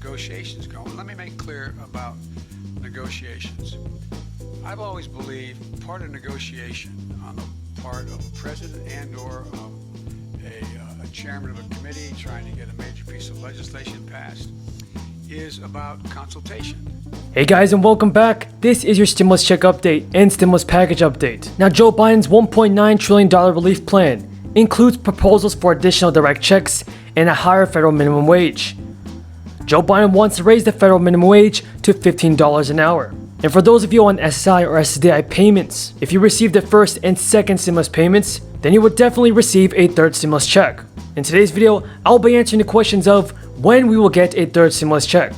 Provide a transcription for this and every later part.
negotiations going. Let me make clear about negotiations. I've always believed part of negotiation on the part of a president and or a chairman of a committee trying to get a major piece of legislation passed is about consultation. Hey guys, and welcome back. This is your stimulus check update and stimulus package update. Now, Joe Biden's $1.9 trillion relief plan includes proposals for additional direct checks and a higher federal minimum wage. Joe Biden wants to raise the federal minimum wage to $15 an hour. And for those of you on SSI or SSDI payments, if you received the first and second stimulus payments, then you would definitely receive a third stimulus check. In today's video, I'll be answering the questions of when we will get a third stimulus check,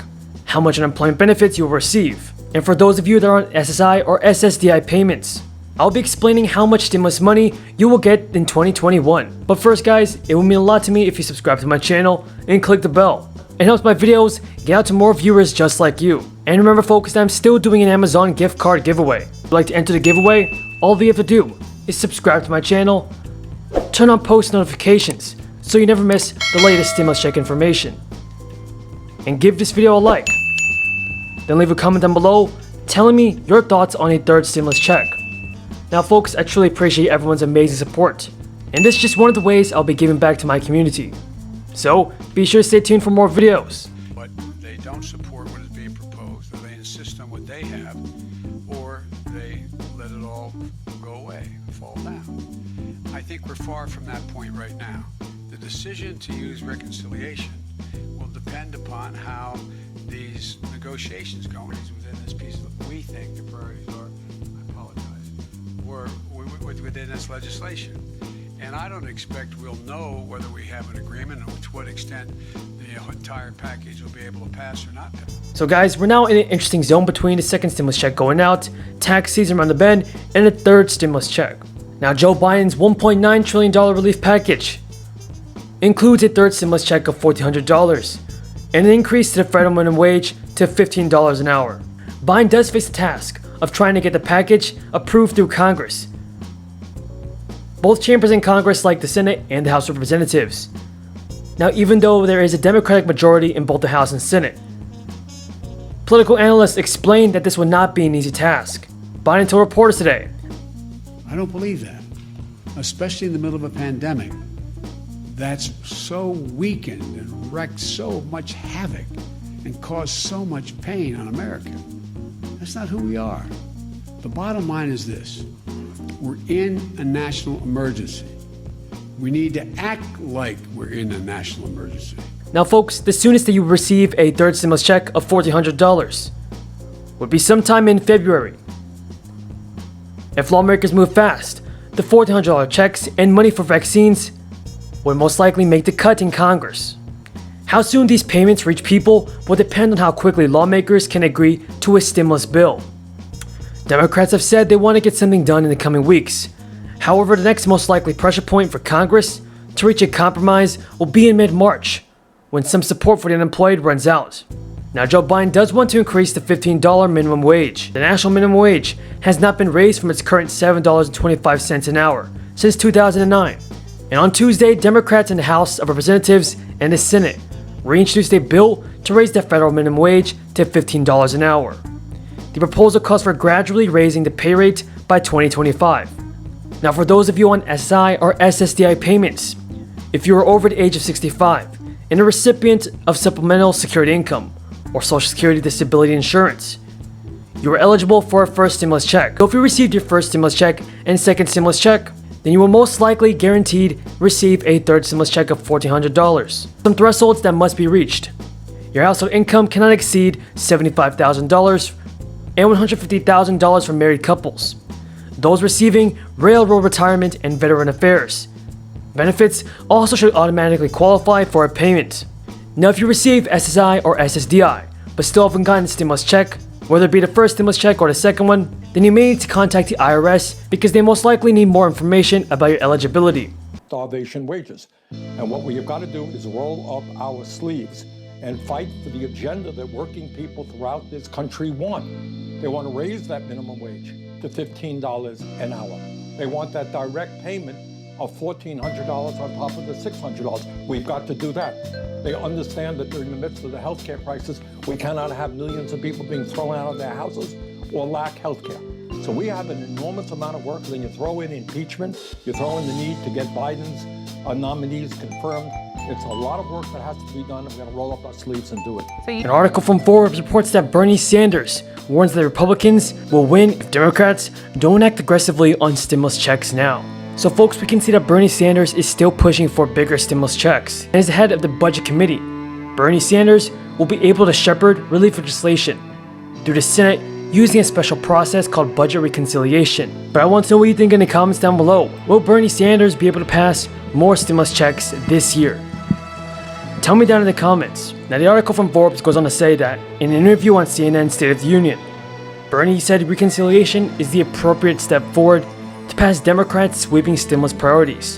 how much unemployment benefits you will receive, and for those of you that are on SSI or SSDI payments, I'll be explaining how much stimulus money you will get in 2021. But first guys, it would mean a lot to me if you subscribe to my channel and click the bell. It helps my videos get out to more viewers just like you. And remember folks, that I'm still doing an Amazon gift card giveaway. If you'd like to enter the giveaway, all you have to do is subscribe to my channel, turn on post notifications so you never miss the latest stimulus check information, and give this video a like. Then leave a comment down below telling me your thoughts on a third stimulus check. Now folks, I truly appreciate everyone's amazing support, and this is just one of the ways I'll be giving back to my community. So be sure to stay tuned for more videos. But they don't support what is being proposed, or they insist on what they have, or they let it all go away, fall down. I think we're far from that point right now. The decision to use reconciliation will depend upon how these negotiations go within this piece of, we think the priorities are, I apologize, were within this legislation. And I don't expect we'll know whether we have an agreement and to what extent the entire package will be able to pass or not pass. So guys, we're now in an interesting zone between the second stimulus check going out, tax season around the bend, and the third stimulus check. Now, Joe Biden's $1.9 trillion relief package includes a third stimulus check of $1,400 and an increase to the federal minimum wage to $15 an hour. Biden does face the task of trying to get the package approved through Congress. Both chambers in Congress, like the Senate and the House of Representatives. Now, even though there is a Democratic majority in both the House and Senate, political analysts explained that this would not be an easy task. Biden told reporters today, I don't believe that, especially in the middle of a pandemic that's so weakened and wreaked so much havoc and caused so much pain on America. That's not who we are. The bottom line is this: we're in a national emergency. We need to act like we're in a national emergency. Now folks, the soonest that you will receive a third stimulus check of $1,400 would be sometime in February. If lawmakers move fast, the $1,400 checks and money for vaccines would most likely make the cut in Congress. How soon these payments reach people will depend on how quickly lawmakers can agree to a stimulus bill. Democrats have said they want to get something done in the coming weeks. However, the next most likely pressure point for Congress to reach a compromise will be in mid-March, when some support for the unemployed runs out. Now, Joe Biden does want to increase the $15 minimum wage. The national minimum wage has not been raised from its current $7.25 an hour since 2009. And on Tuesday, Democrats in the House of Representatives and the Senate reintroduced a bill to raise the federal minimum wage to $15 an hour. The proposal calls for gradually raising the pay rate by 2025. Now, for those of you on SSI or SSDI payments, if you are over the age of 65 and a recipient of supplemental security income or Social Security disability insurance, you are eligible for a first stimulus check. So if you received your first stimulus check and second stimulus check, then you will most likely guaranteed receive a third stimulus check of $1,400. Some thresholds that must be reached. Your household income cannot exceed $75,000 and $150,000 for married couples. Those receiving railroad retirement and veteran affairs benefits also should automatically qualify for a payment. Now, if you receive SSI or SSDI but still haven't gotten a stimulus check, whether it be the first stimulus check or the second one, then you may need to contact the IRS because they most likely need more information about your eligibility. Starvation wages. And what we have got to do is roll up our sleeves and fight for the agenda that working people throughout this country want. They want to raise that minimum wage to $15 an hour. They want that direct payment of $1,400 on top of the $600. We've got to do that. They understand that during the midst of the healthcare crisis, we cannot have millions of people being thrown out of their houses or lack healthcare. So we have an enormous amount of work. Then you throw in impeachment, you throw in the need to get Biden's nominees confirmed. It's a lot of work that has to be done. We're going to roll up our sleeves and do it. An article from Forbes reports that Bernie Sanders warns that Republicans will win if Democrats don't act aggressively on stimulus checks now. So folks, we can see that Bernie Sanders is still pushing for bigger stimulus checks. And as the head of the budget committee, Bernie Sanders will be able to shepherd relief legislation through the Senate using a special process called budget reconciliation. But I want to know what you think in the comments down below. Will Bernie Sanders be able to pass more stimulus checks this year? Tell me down in the comments. Now the article from Forbes goes on to say that in an interview on CNN's State of the Union, Bernie said reconciliation is the appropriate step forward to pass Democrats' sweeping stimulus priorities,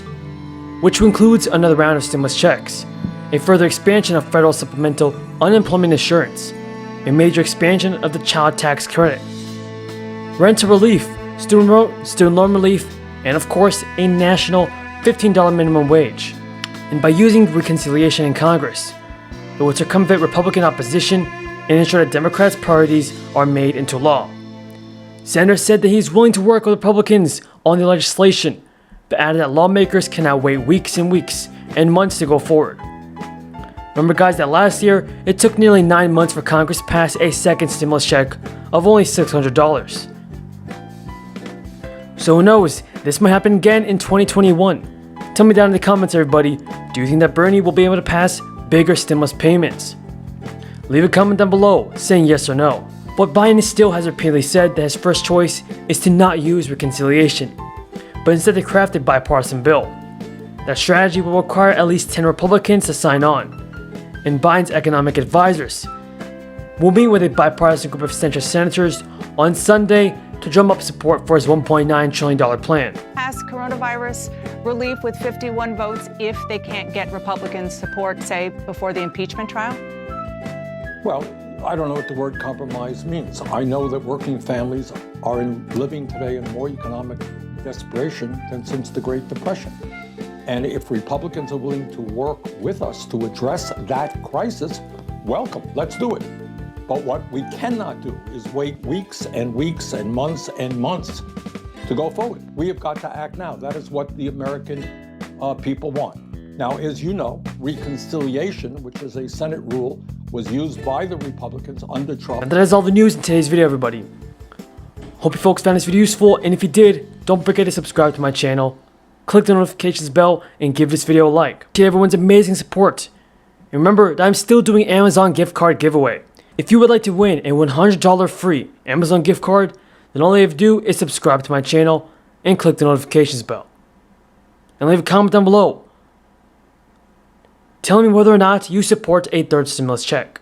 which includes another round of stimulus checks, a further expansion of federal supplemental unemployment insurance, a major expansion of the child tax credit, rental relief, student loan relief, and of course a national $15 minimum wage. And by using reconciliation in Congress, it will circumvent Republican opposition and ensure that Democrats' priorities are made into law. Sanders said that he's willing to work with Republicans on the legislation, but added that lawmakers cannot wait weeks and weeks and months to go forward. Remember guys that last year, it took nearly 9 months for Congress to pass a second stimulus check of only $600. So who knows, this might happen again in 2021. Tell me down in the comments everybody, do you think that Bernie will be able to pass bigger stimulus payments? Leave a comment down below saying yes or no. But Biden still has repeatedly said that his first choice is to not use reconciliation, but instead to craft a bipartisan bill. That strategy will require at least 10 Republicans to sign on, and Biden's economic advisors will meet with a bipartisan group of centrist senators on Sunday to drum up support for his $1.9 trillion plan. Pass coronavirus relief with 51 votes if they can't get Republican support, say, before the impeachment trial? Well, I don't know what the word compromise means. I know that working families are living today in more economic desperation than since the Great Depression. And if Republicans are willing to work with us to address that crisis, welcome, let's do it. But what we cannot do is wait weeks and weeks and months to go forward. We have got to act now. That is what the American people want. Now, as you know, reconciliation, which is a Senate rule, was used by the Republicans under Trump. And that is all the news in today's video, everybody. Hope you folks found this video useful, and if you did, don't forget to subscribe to my channel, click the notifications bell, and give this video a like. Appreciate everyone's amazing support. And remember that I'm still doing Amazon gift card giveaway. If you would like to win a $100 free Amazon gift card, then all you have to do is subscribe to my channel and click the notifications bell. And leave a comment down below telling me whether or not you support a third stimulus check.